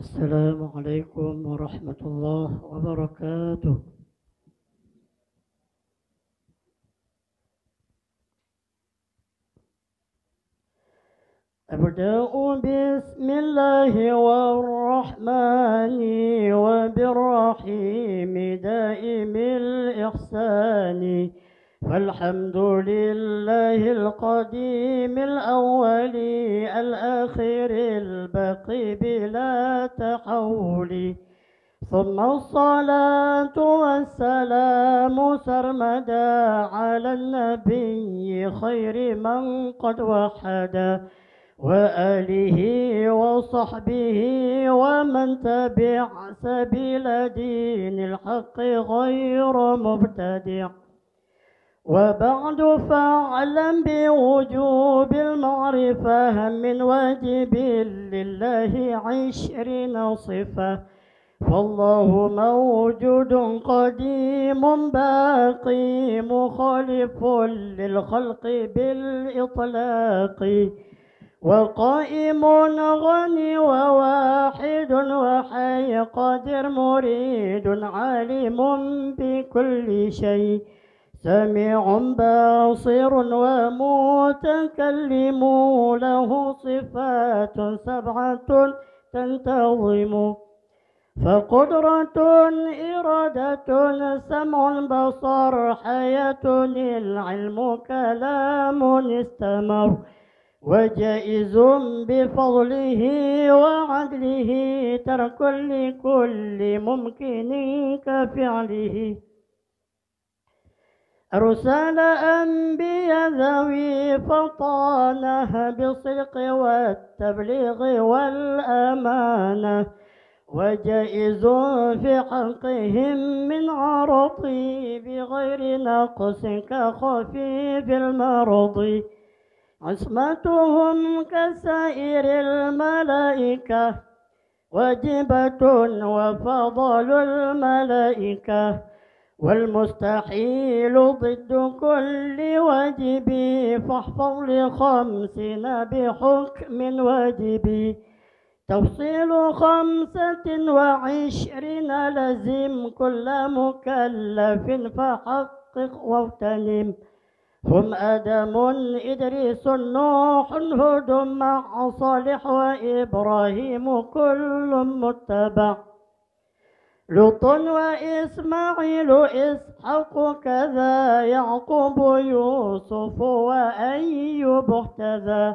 السلام عليكم ورحمة الله وبركاته. أبدأ بسم الله والرحمن وبالرحيم دائم الإحسان، فالحمد لله القديم الأول الآخر الباقي بلا تحول، ثم الصلاة والسلام سرمدا على النبي خير من قد وحدا، وآله وصحبه ومن تبع سبيل دين الحق غير مبتدع. وبعد فاعلم بوجوب المعرفة من واجب لله 20 صفة، فالله موجود قديم باقي مخالف للخلق بالإطلاق، وقائم غني وواحد وحي قادر مريد عالم بكل شيء، سميع باصر ومتكلم له صفات 7 تنتظم، فقدرة إرادة سمع بصر حياة العلم كلام استمر، وجائز بفضله وعدله ترك لكل ممكن كفعله. أرسل أنبياء ذوي فطانه بالصدق والتبليغ والأمانة، وجائز في حقهم من عرضي بغير نقص كخفيف المرض، عصمتهم كسائر الملائكة واجبة وفضل الملائكة، والمستحيل ضد كل واجب، فاحفظ ل50 بحكم واجب، تفصيل 25 لزم كل مكلف فحقق واغتنم، هم آدم إدريس نوح هود مع صالح وإبراهيم كل متبع، لوط وإسماعيل إسحاق كذا، يعقوب يوسف وأيوب اهتدى،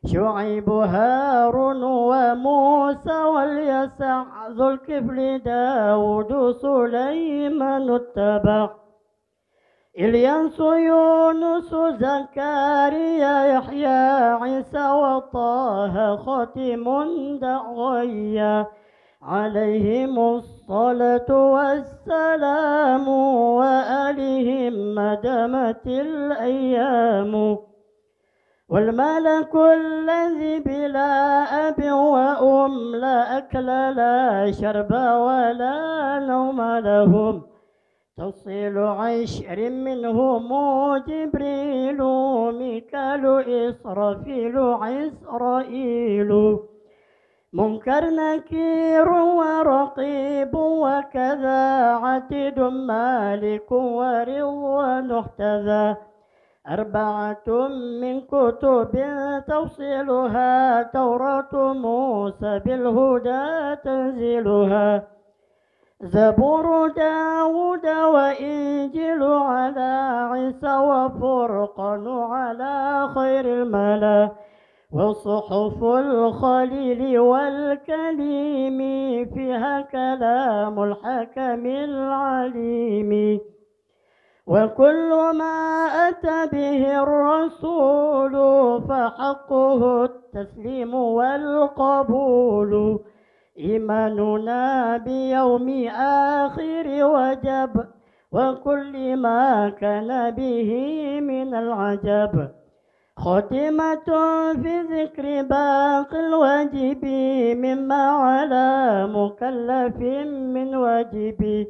شعيب هارون وموسى واليسع ذو الكفل داود سليمان اتبع، إلياس يونس زكريا يحيى عيسى وطه خاتم دعويا، عليهم الصلاة والسلام وآلهم ما دامت الأيام، والملك الذي بلا أب وأم لا أكل لا شرب ولا نوم لهم، تفصيل 20 منهم جبريل ميكال إسرافيل عسرائيل، منكر نكير ورقيب وكذا، عتيد مالك ورضوان اهتدى، 4 من كتب تفصيلها توراة موسى بالهدى تنزيلها، زبور داود وإنجيل على عيسى وفرقان على خير الملا، وصحف الخليل والكليم فيها كلام الحكم العليم، وكل ما أتى به الرسول فحقه التسليم والقبول، إيماننا بيوم آخر وجب وكل ما كان به من العجب، خاتمة في ذكر باقي الواجب مما على مكلف من واجب،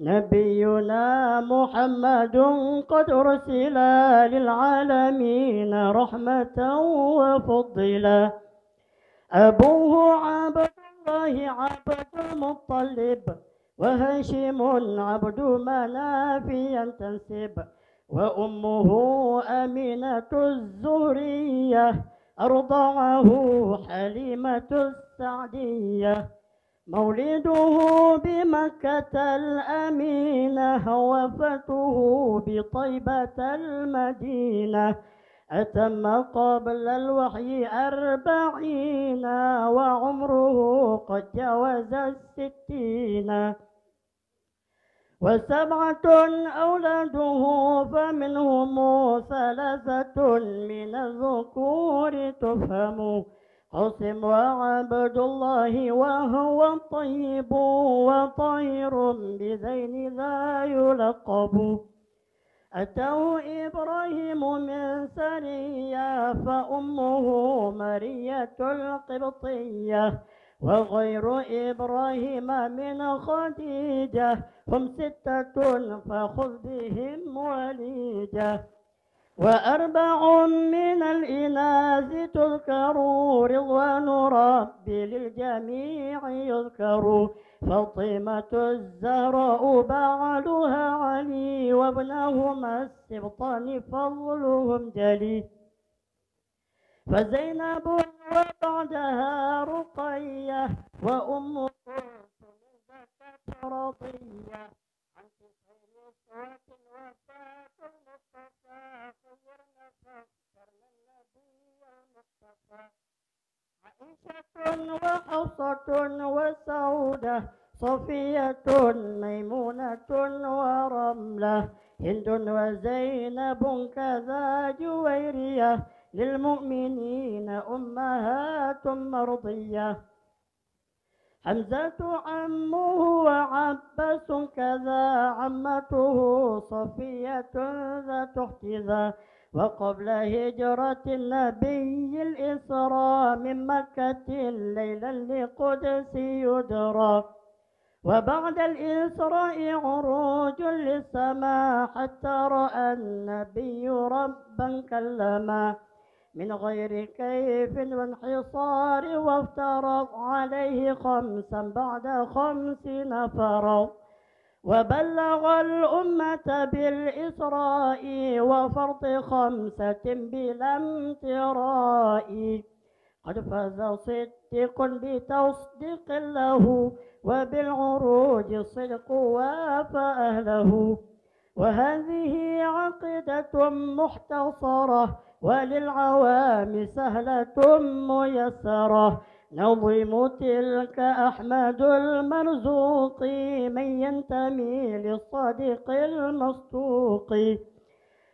نبينا محمد قد أرسل للعالمين رحمة وفضلا، أبوه عبد الله عبد المطلب وهاشم عبد مناف تنسب وأمه أمينة الزهرية أرضعه حليمة السعدية مولده بمكة الأمينة وفاته بطيبة المدينة أتم قبل الوحي 40 وعمره قد جاوز 60 و7 أولاده فمنهم 3 من الذكور تفهم قاسم وعبد الله وهو طيب وطير بذين ذا يلقب أتاه إبراهيم من سرية فأمه مرية القبطية وغير إبراهيم من خديجة هم 6 فخذ بهم وليجة و4 من الإناث تذكر رضوان ربي للجميع يذكر فاطمة الزهراء بعلها علي وابنهما السبطان فضلهم جلي فزينب وبعدها رقية وأم كلثوم رضية عن خير صوت وفاة المصطفى خيرنا فاخترنا النبي المصطفى عائشة وحفصة وسودة صفية ميمونة ورملة هند وزينب كذا جويرية للمؤمنين أمهات مرضية حمزة عمه وعباس كذا عمته صفية ذات احتذا وقبل هجرة النبي الإسراء من مكة ليلا لقدس يدرى وبعد الإسراء عروج للسماء حتى رأى النبي ربا كلما من غير كيف وانحصار وافترض عليه 5 بعد 50 فرض وبلغ الأمة بالإسراء وفرض 5 بلا امتراء قد فاز صديق بتصديق له وبالعروج الصدق وافى أهله وهذه عقيدة مختصرة وللعوام سهلة ميسرة نظم تلك أحمد المرزوق من ينتمي للصادق المصدوق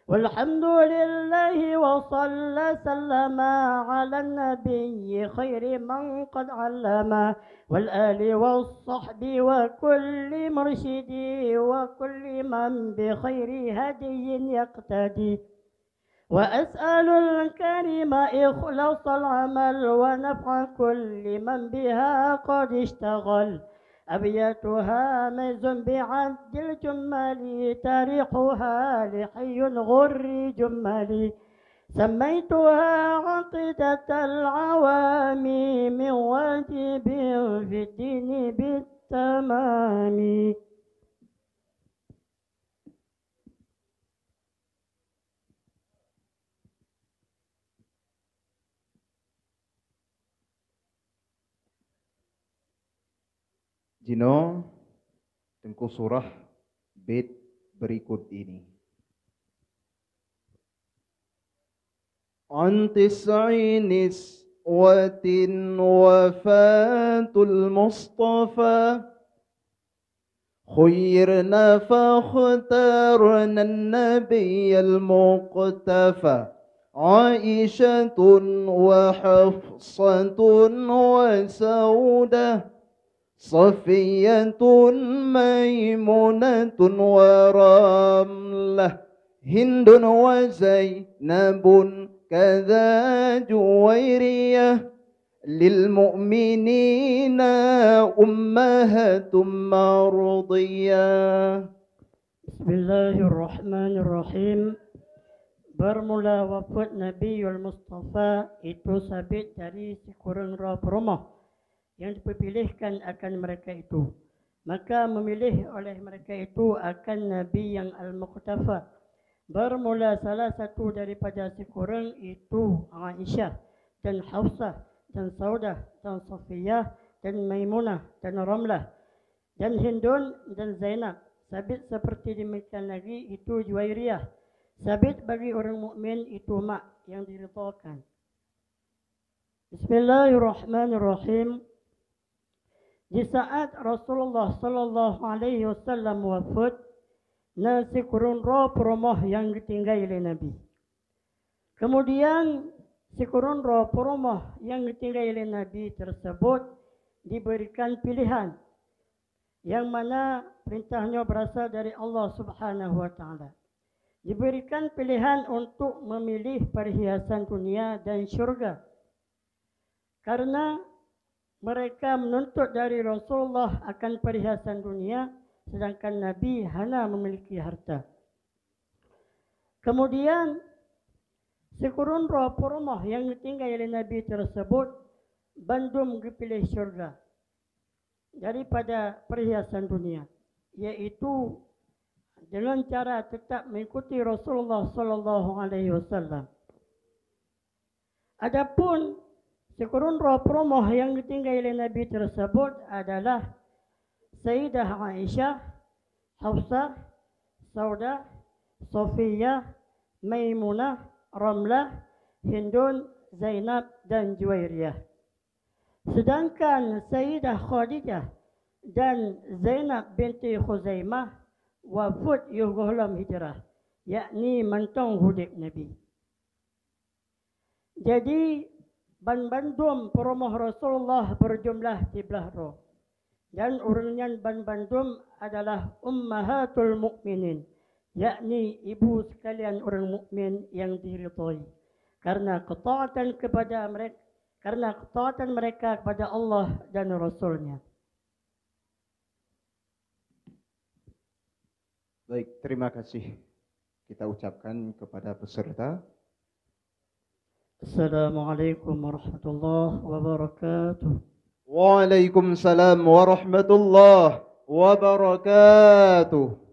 والحمد لله وصلى سلم على النبي خير من قد علم والآل والصحب وكل مرشد وكل من بخير هدي يقتدي وأسأل الكريم إخلاص العمل ونفع كل من بها قد اشتغل أبياتها ميز بعد الجمل تاريخها لحي غر جمل سميتها عقيدة العوام من واجب في الدين بالتمام Jino, Tengku Surah bait berikut ini. An tis'i niswatin wafatul Mustafa khayrna fakhtarna an-nabiyyal muqtafa Aisyatun wa Hafsatun wa Saudah Safiyatun Maimunatun wa Ramlah Hindun wa Zainabun Kadha Juwairiyah Lil mu'minina ummahatum mardiyah. Bismillahirrahmanirrahim. Bermula wafat Nabiul Mustafa itu sabit dari si kurang rumah yang diperpilihkan akan mereka itu. Maka memilih oleh mereka itu akan Nabi yang Al-Muqtafa. Bermula salah satu daripada sekurang itu Aisyah dan Hafsah dan Saudah dan Safiyah dan Maimunah dan Ramlah dan Hindun dan Zainab. Sabit seperti demikian lagi itu Juwairiyah. Sabit bagi orang mukmin itu mak yang diridhakan. Bismillahirrahmanirrahim. Di saat Rasulullah sallallahu alaihi wasallam wafat, nasi kurun roh perumah yang ditinggali oleh Nabi. Kemudian si kurun roh perumah yang ditinggali oleh Nabi tersebut diberikan pilihan yang mana perintahnya berasal dari Allah Subhanahu wa taala. Diberikan pilihan untuk memilih perhiasan dunia dan syurga. Karena mereka menuntut dari Rasulullah akan perhiasan dunia, sedangkan Nabi hanya memiliki harta. Kemudian sekurun roh perumah yang ditinggali oleh Nabi tersebut bandum dipilih syurga daripada perhiasan dunia, yaitu dengan cara tetap mengikuti Rasulullah sallallahu alaihi wasallam. Adapun sekurun roh perumah yang ditinggali oleh Nabi tersebut adalah Sayyidah Aisyah, Hafsah, Saudah, Safiyah, Maimunah, Ramlah, Hindun, Zainab dan Juwairiyah. Sedangkan Sayyidah Khadijah dan Zainab binti Khuzaimah wafat yughlam hijrah, yakni mantong hudib Nabi. Jadi ban-bandum perumah Rasulullah berjumlah 13 roh. Dan urungan ban-bandum adalah ummahatul mukminin, yakni ibu sekalian orang mukmin yang diridhai karena ketaatan mereka kepada Allah dan Rasulnya. Baik, terima kasih kita ucapkan kepada peserta. Assalamualaikum warahmatullahi wabarakatuh. Waalaikumsalam warahmatullahi wabarakatuh.